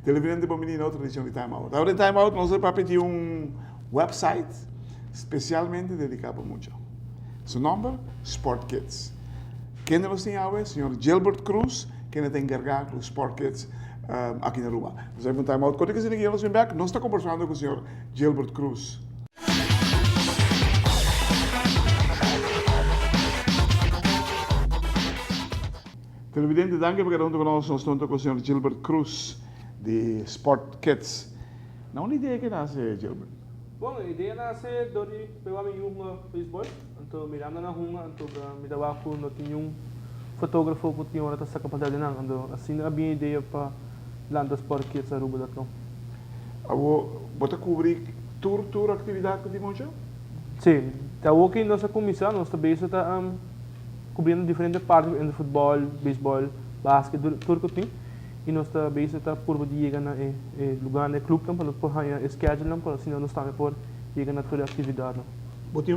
Televidente para menino outra edição de Time Out. Agora em Time Out nós vamos pedir website especialmente dedicado a música. Seu nome? Sport Kids. Quem nos tem agora? Senhor Gilbert Cruz, que está encarregado dos Sport Kids aqui na Aruba. Nós vamos Time Out. Quando que nós vamos back, nós estamos conversando com o senhor Gilbert Cruz. Televidente, danke por estar conosco. Nós estamos com o senhor Gilbert Cruz, de Sport Kids. Não uma ideia que nasce, Gilbert? Bom, a ideia nasce de pegar um beisebol, então mirando na rua, então me dava com não tinha fotógrafo que tinha essa capacidade não, então assim a minha ideia para lançar Sport Kids Aruba.com. Você cobre toda atividade que temos? Sim, está aqui nossa comissão, nós também está cobrindo diferentes partes entre futebol, beisebol, basquete, tudo que tem. E nós também está por chegar na lugar no clube para por ganhar schedule para assim nós estamos por chegar na toda atividade. Botem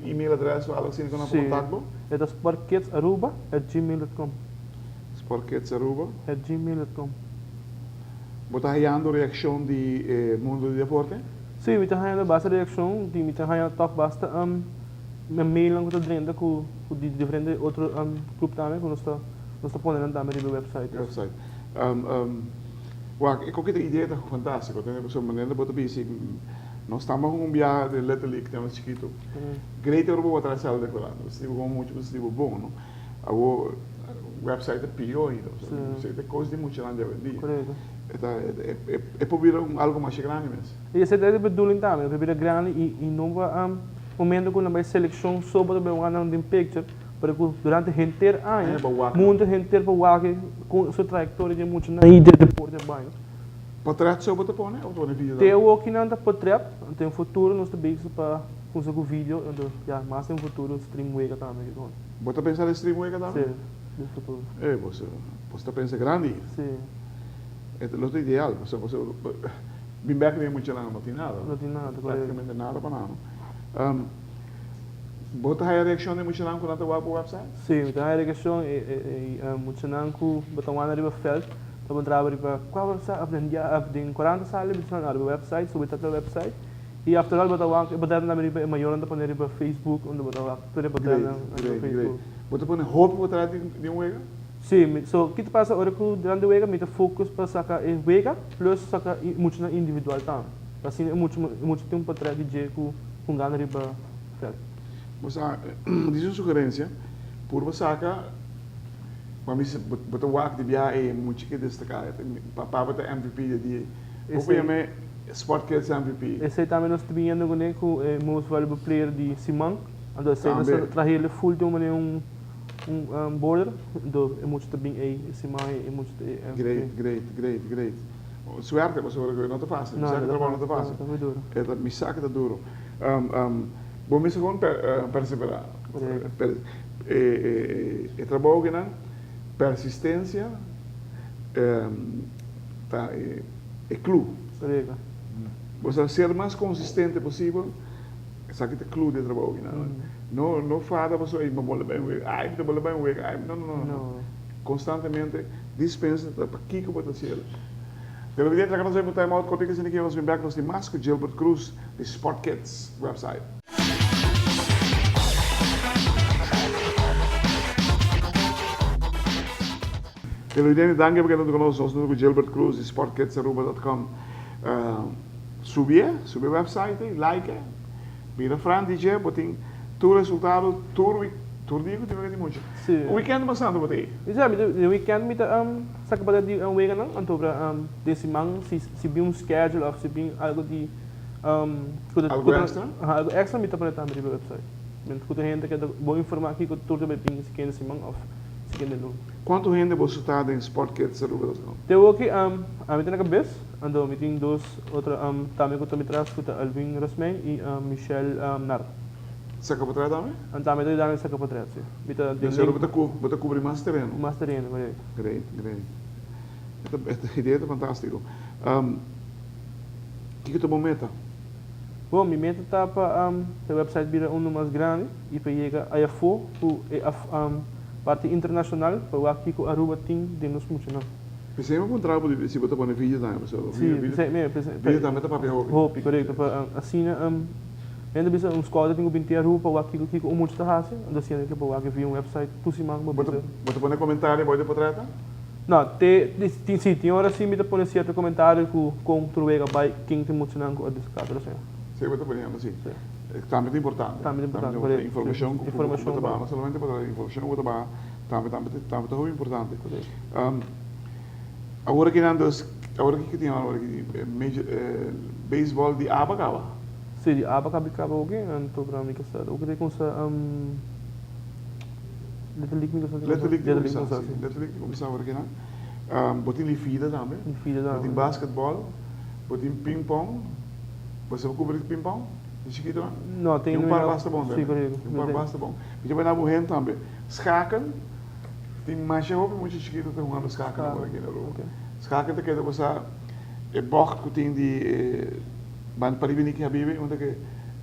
e-mail address ou algo assim que nós contato? É da sportkids@gmail.com. Sportkids@gmail.com. Você está ganhando reação de mundo de deporte? Sim, está ganhando bastante reação, está ganhando toque basta mail lang ko drin com diferentes outros clubes também que nós está pondo também no website. Eu que a ideia está fantástica, tem uma maneira de botar nós estamos com viagem de Little League, temos chiquito. Great Aruba vou trazer ela declarando, se com muito, se bom, não? O website é pior ainda, você tem coisas de muito lá de dia. Correto. É para vir algo mais grande mesmo. E essa é a bedoeling também, para vir grande e não vai momento que nós seleção sobre o ano de picture, para que durante o inteiro ano, muito inteiro para o ano com sua trajetória de muito na ida de deporte banho. Portrait sobre o pone ou o vídeo? Tem o que não está portrait, tem um futuro nós também para usar o vídeo, então já mais tem um futuro stream wega também. Você pensa em stream wega também? Sim, no futuro. Você pensa grande? Sim. É o ideal, você bem back nem muito lá não tem nada. Não tem nada, praticamente nada para nada. Você tem a reação de muito lá quando você vai para o website? Sim, tem a reação muito lá com botão lá no feld. Então, trabalho para qual você aprende a aprender 40 salas no website, sobre o website. E after all, botar na minha maior anda para para Facebook, onde botar para botar na Facebook. Você põe roupa para trás de wega? Sim, so kita passa hora que durante o wega mita fokus para sacar wega plus sacar muito na individual também. Assim muito tempo para trás de com ganhar riba. Você diz uma sugerência por você sacar mas botar o arco de viagem é muito que destacar. Para botar MVP de dia. O que é Sport Kids MVP? Esse também nós estamos vendo com o most valuable player de Simão. Então esse nós trazer ele full de border, do é muito também esse mais é muito great. Suerte, você não está fácil. Não está fácil. É me saca está duro. Bom, me segundo perseverar. É trabalho que não persistência é clube. Você ser mais consistente possível, sabe que é clube de trabalho não fala você aí bola bem não constantemente dispensa para que eu vou fazer. Pelo vídeo que nós vamos botar mal com piques aqui nós vamos back nós temos mais com Gilbert Cruz de Sport Kids website. Pelo vídeo danke porque nós conosco com Gilbert Cruz de sportkids@aruba.com. Subir o website, like, vira frente, DJ, botem todo o resultado, tudo digo, tem muito. O weekend bastante botei. Exato, o weekend me saca para de wega não, então para desse mang se bem schedule ou se bem algo de algo extra? Algo extra me tá para também no website. Men kuda gente que boa informar aqui que tudo bem se quer esse mang off. Se quer não. Quanto gente você está em sportkids@aruba.com? Tem aqui a mim tem na cabeça, ando me tem dois outra também que eu me traz com Alvin Rasmen e Michelle Nar. Saca para trás também? Então, eu dá essa capa sim. Bita Você vai cobrir mais terreno. mais terreno, correto. Great, great. Esta ideia é fantástico. O que é a tua meta? Bom, minha meta está para a website virar um mais grande e para chegar a IFO, a parte internacional, para aqui com a Aruba tem de nos funcionar. Pensei em encontrar se você pôr vídeo também, pessoal. Sim, Vídeo também está para ver hobby. Hobby, correto. Para assim, ainda bisa um escola tem que vir a Aruba para aqui com o mundo está assim, então assim que para aqui via um website, tu se manga para Você põe comentário, pode por trás? não, tem hora sim me põe certo comentário com truega by quem tem muito não com a descarga assim. Sim, você põe assim. Também é importante. Também é importante, correto. Informação, Informação, solamente para informação, também é muito importante. Agora que tem agora que beisebol de Abacaba. Sim, de Abacaba alguém, programa que está. O que tem com essa Little League começar agora que não. Botem lifida também. Botem basquetebol, botem ping-pong. Você vai cobrir ping-pong? Chiquito lá? Não, tem um par basta bom, sim, correto. Um par basta bom. E vai na buhen também. Schaken, tem mais roupa muito chiquito tem jogando schaken agora aqui na rua. Schaken tem que você é box que tem de ban paribini que habibe, onde que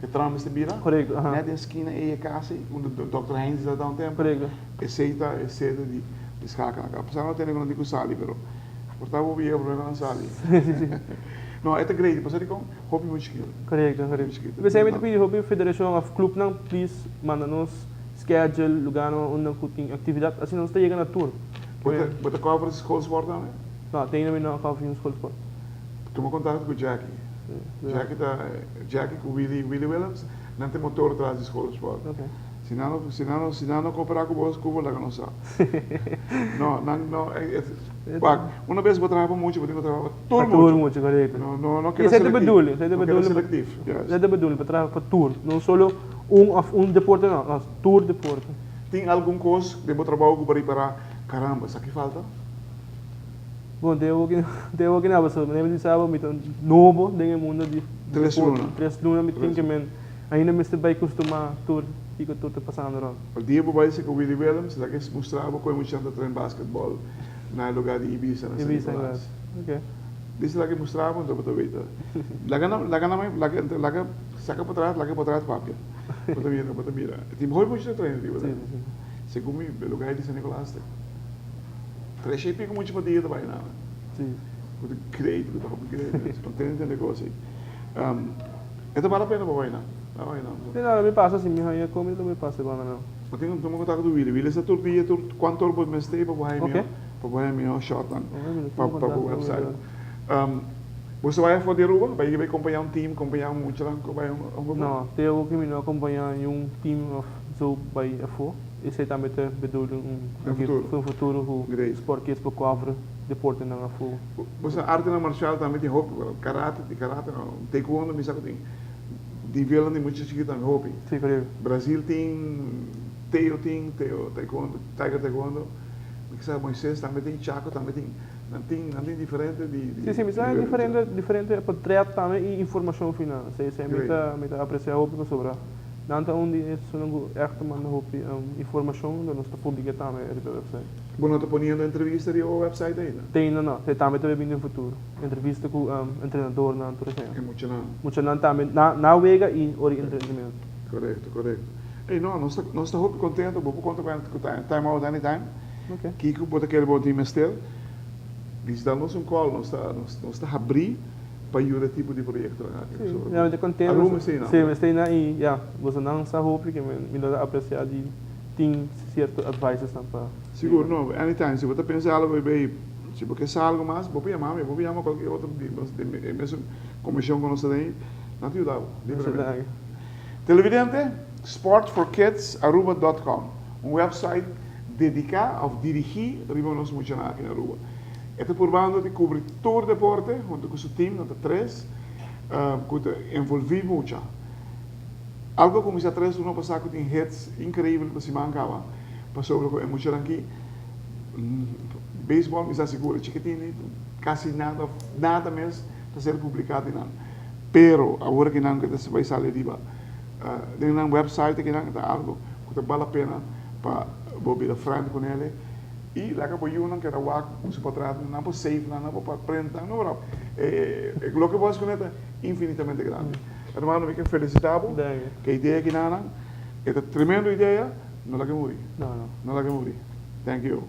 tram este bira. Correto. Net in esquina e casa, onde Dr. Heinz está um tempo. Correto. É cedo de schaken. Apesar não ter nenhum dico sali, pero portava o bia problema não sali. Não, é grande, você tem com hobby muito chiquito. Correto. Você é muito pedido hobby federação of club não please manda-nos schedule lugar onde tem atividade assim não está chegando a tour. Você cobre escola sport também? Não, tem não cobre escola sport. Toma contato com o Jackie. Jackie com o Willie Williams, não tem motor atrás da escola sport. Se não cooperar com você, como lá que não sabe. Não. Uma vez eu trabalhava muito, eu trabalhava todo muito, correto. Não quero seletivo. Isso é bedul, para trabalhar para tour, não só deporte não, tour deporte. Tem algum coisa de meu trabalho que eu para caramba, isso aqui falta? Bom, tenho aqui na pessoa, me sabe, muito novo dentro do mundo de 3 lunas, me tem que ainda me estou bem acostumado tour. Que tudo está passando lá. O dia que eu com o Willie Williams, lá que se mostrava como eu tinha treino basquetebol no lugar de Ibiza, na Ibiza, ok. Disse lá que mostrava, então eu vejo. Lá saca para trás, papi. Para mira. Tem muito treino, digo. Segundo o lugar de São Nicolás. 3 e pico muito para dia também, não. Sim. Muito great, contente negócio. Então vale a pena para vai, não. Não, me passa assim, minha comida me passa bom não. Eu tenho contato do Willie. Willie está todo dia, quanto tempo me stay para o meu shot para o website. Você vai fazer Aruba? Vai acompanhar time, acompanhar muito lá? Não, tenho que me acompanhar um time so vai a for. Esse também tem um futuro o esporte que para cobre deporte na for. Você arte na marcial também tem roupa, karate, taekwondo, me sabe tem. De vela tem muitos chiquitos também hobby. Sim, correto. Brasil tem taekwondo, tiger taekwondo. Que sabe Moisés também tem Chaco também tem. Não tem diferente de. Sim, mas é diferente para tratar também e informação final. Sei me apreciar hobby sobre. Nanta onde isso não é que manda hobby informação da nossa pública também é do website. Bom, não está ponendo entrevista de website ainda? Tem não, tem também vindo no futuro. Entrevista com treinador na natureza. É muito não. Muito não também na wega e orientamento. Correto. E não, nós está hobby contente, vou contar com time out anytime. Ok. Kiko pode querer botar em mestel. Visitar-nos call, nós está abrir para o tipo de projeto. Sim, realmente contente. Sim, mas tem aí, você não sabe porque me dá apreciar de tem certo advice para. Seguro, não, anytime, se você pensa algo bem, se você quer algo mais, vou chamar qualquer outro, mesmo comissão que nós temos, não te ajuda, livremente. Televidente, sportforkids.aruba.com, website dedicado a dirigir o nosso funcionário aqui na Aruba. Este probando de cobrir todo o deporte, junto com o seu time, nós 3, que envolve muito. Algo como esse 3, ano passado, tem hits incríveis para se mancar, para sobre o emoção aqui. Beisebol, me assegura, chiquitinho, quase nada mesmo para ser publicado. Pero, agora que não, que vai sair riba, tem um website que não algo que vale a pena para você frente com ele. E lá que por you não quer o se pode tratar não por safe não por aprender não bro o que você conecta infinitamente grande hermano me que felicitavo que a ideia que nada é tremenda ideia não la que morir não la que morir thank you